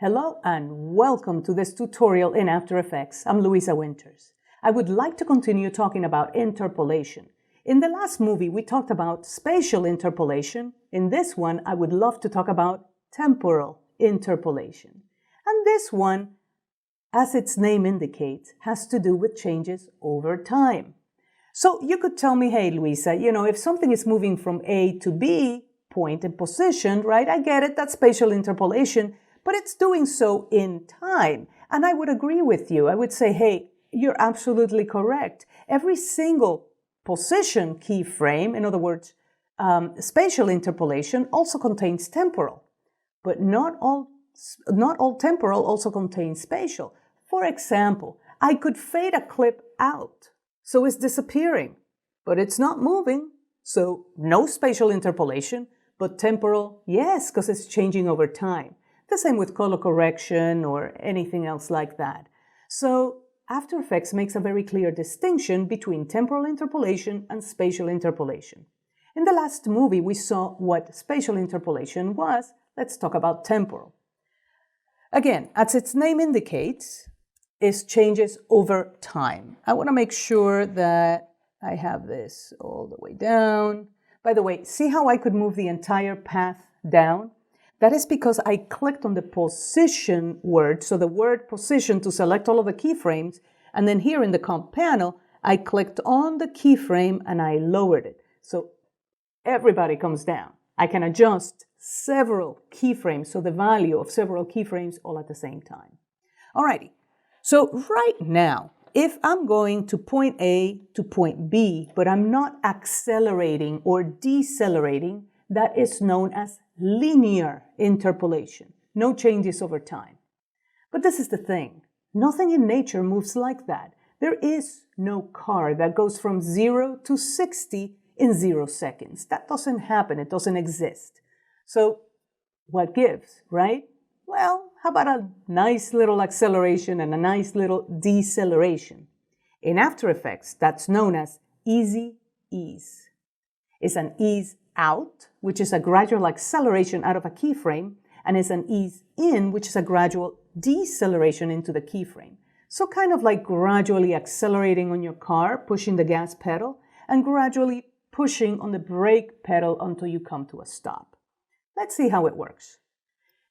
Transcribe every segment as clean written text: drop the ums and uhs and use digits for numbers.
Hello and welcome to this tutorial in After Effects. I'm Luisa Winters. I would like to continue talking about interpolation. In the last movie, we talked about spatial interpolation. In this one, I would love to talk about temporal interpolation. And this one, as its name indicates, has to do with changes over time. So you could tell me, hey, Luisa, if something is moving from A to B, point and position, right? I get it, that's spatial interpolation. But it's doing so in time. And I would agree with you. I would say, hey, you're absolutely correct. Every single position keyframe, in other words, spatial interpolation also contains temporal. But not all temporal also contains spatial. For example, I could fade a clip out, so it's disappearing. But it's not moving, so no spatial interpolation. But temporal, yes, because it's changing over time. The same with color correction or anything else like that. So After Effects makes a very clear distinction between temporal interpolation and spatial interpolation. In the last movie, we saw what spatial interpolation was. Let's talk about temporal. Again, as its name indicates, is changes over time. I want to make sure that I have this all the way down. By the way, see how I could move the entire path down? That is because I clicked on the position word, so the word position to select all of the keyframes, and then here in the comp panel, I clicked on the keyframe and I lowered it. So everybody comes down. I can adjust several keyframes, so the value of several keyframes all at the same time. Alrighty, so right now, if I'm going to point A to point B, but I'm not accelerating or decelerating, that is known as linear interpolation. No changes over time. But this is the thing. Nothing in nature moves like that. There is no car that goes from 0 to 60 in 0 seconds. That doesn't happen. It doesn't exist. So what gives, right? Well, how about a nice little acceleration and a nice little deceleration? In After Effects, that's known as easy ease. It's an ease out, which is a gradual acceleration out of a keyframe, and is an ease in, which is a gradual deceleration into the keyframe. So kind of like gradually accelerating on your car, pushing the gas pedal, and gradually pushing on the brake pedal until you come to a stop. Let's see how it works.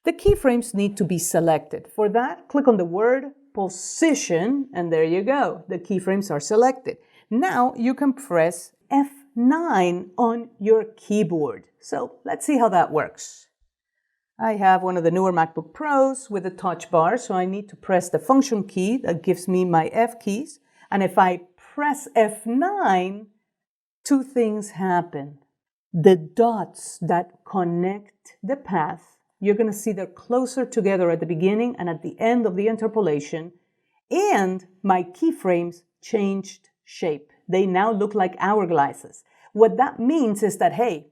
The keyframes need to be selected. For that, click on the word position, and there you go. The keyframes are selected. Now you can press F9 on your keyboard. So let's see how that works. I have one of the newer MacBook Pros with a touch bar, so I need to press the function key that gives me my F keys. And if I press F9, two things happen. The dots that connect the path, you're going to see they're closer together at the beginning and at the end of the interpolation, and my keyframes changed shape. They now look like hourglasses. What that means is that, hey,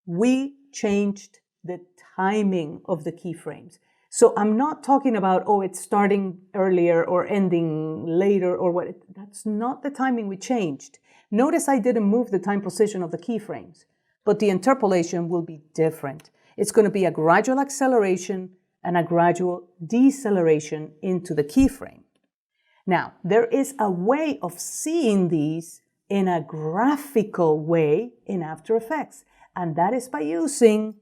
we changed the timing of the keyframes. So I'm not talking about, oh, it's starting earlier or ending later or what. That's not the timing we changed. Notice I didn't move the time position of the keyframes, but the interpolation will be different. It's going to be a gradual acceleration and a gradual deceleration into the keyframe. Now, there is a way of seeing these in a graphical way in After Effects, and that is by using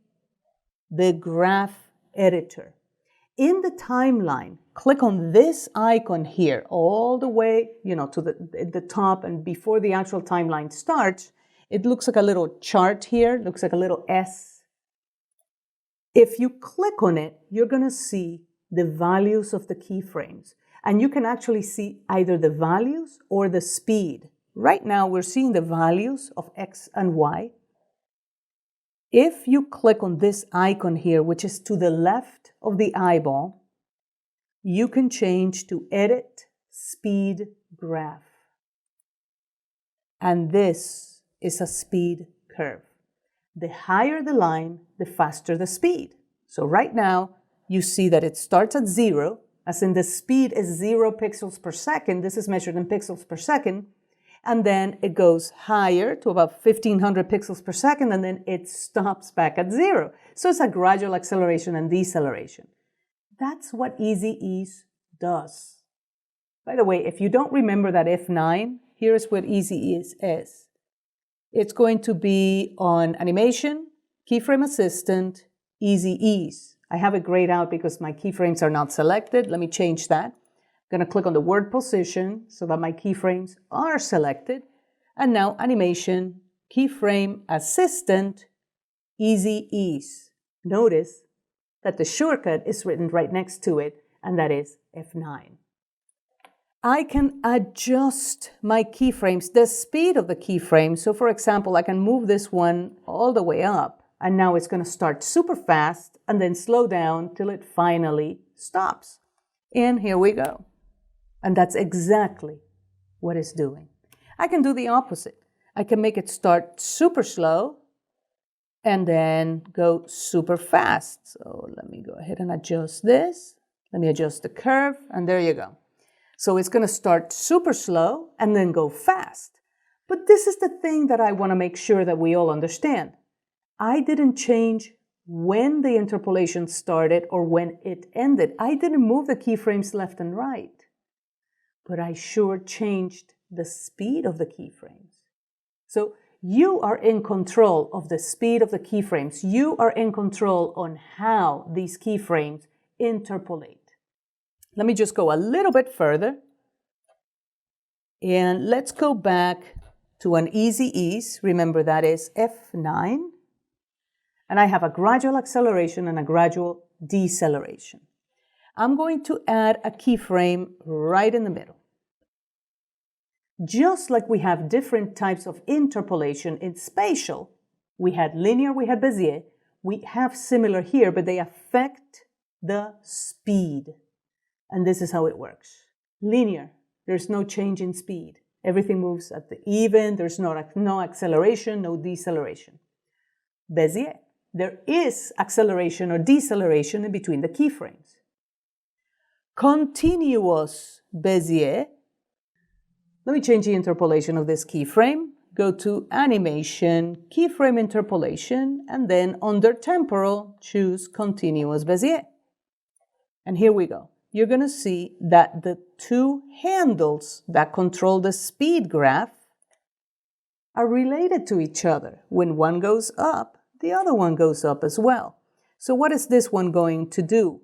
the graph editor. In the timeline, click on this icon here all the way, to the top, and before the actual timeline starts, it looks like a little chart here, looks like a little S. If you click on it, you're going to see the values of the keyframes. And you can actually see either the values or the speed. Right now, we're seeing the values of X and Y. If you click on this icon here, which is to the left of the eyeball, you can change to Edit Speed Graph. And this is a speed curve. The higher the line, the faster the speed. So right now, you see that it starts at 0, as in the speed is 0 pixels per second. This is measured in pixels per second. And then it goes higher to about 1500 pixels per second, and then it stops back at 0. So it's a gradual acceleration and deceleration. That's what Easy Ease does. By the way, if you don't remember that F9, here's what Easy Ease is. It's going to be on Animation, Keyframe Assistant, Easy Ease. I have it grayed out because my keyframes are not selected. Let me change that. I'm going to click on the word position so that my keyframes are selected. And now Animation, Keyframe Assistant, Easy Ease. Notice that the shortcut is written right next to it, and that is F9. I can adjust my keyframes, the speed of the keyframe. So for example, I can move this one all the way up, and now it's going to start super fast and then slow down till it finally stops. And here we go. And that's exactly what it's doing. I can do the opposite. I can make it start super slow and then go super fast. So let me go ahead and adjust this. Let me adjust the curve, and there you go. So it's going to start super slow and then go fast. But this is the thing that I want to make sure that we all understand. I didn't change when the interpolation started or when it ended. I didn't move the keyframes left and right. But I sure changed the speed of the keyframes. So you are in control of the speed of the keyframes. You are in control on how these keyframes interpolate. Let me just go a little bit further. And let's go back to an Easy Ease. Remember, that is F9. And I have a gradual acceleration and a gradual deceleration. I'm going to add a keyframe right in the middle. Just like we have different types of interpolation in Spatial, we had linear, we had Bezier, we have similar here, but they affect the speed. And this is how it works. Linear, there's no change in speed. Everything moves at the even, there's no acceleration, no deceleration. Bezier, there is acceleration or deceleration in between the keyframes. Continuous Bezier, let me change the interpolation of this keyframe. Go to Animation, Keyframe Interpolation, and then under Temporal, choose Continuous Bezier. And here we go. You're going to see that the two handles that control the speed graph are related to each other. When one goes up, the other one goes up as well. So what is this one going to do?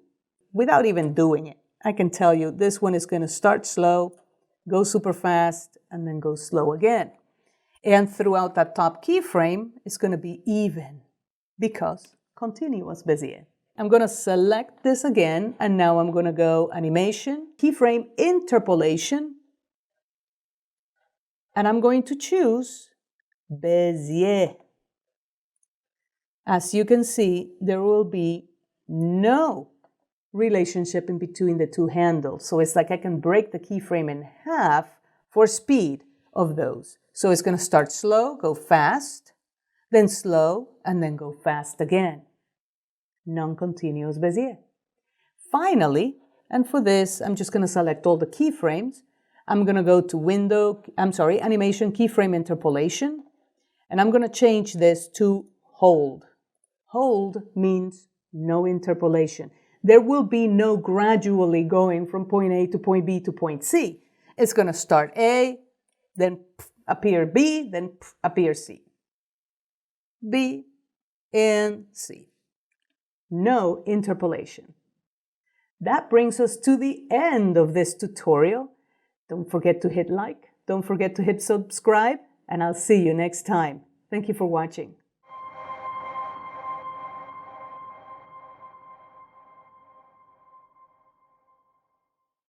Without even doing it, I can tell you this one is going to start slow, go super fast, and then go slow again. And throughout that top keyframe, it's going to be even because continuous Bezier. I'm going to select this again, and now I'm going to go Animation, Keyframe Interpolation, and I'm going to choose Bezier. As you can see, there will be no relationship in between the two handles. So it's like I can break the keyframe in half for speed of those. So it's going to start slow, go fast, then slow, and then go fast again. Non-continuous Bezier. Finally, and for this, I'm just going to select all the keyframes. I'm going to go to Animation, Keyframe Interpolation, and I'm going to change this to Hold. Hold means no interpolation. There will be no gradually going from point A to point B to point C. It's going to start A, then appear B, then appear C. B and C. No interpolation. That brings us to the end of this tutorial. Don't forget to hit like, don't forget to hit subscribe, and I'll see you next time. Thank you for watching.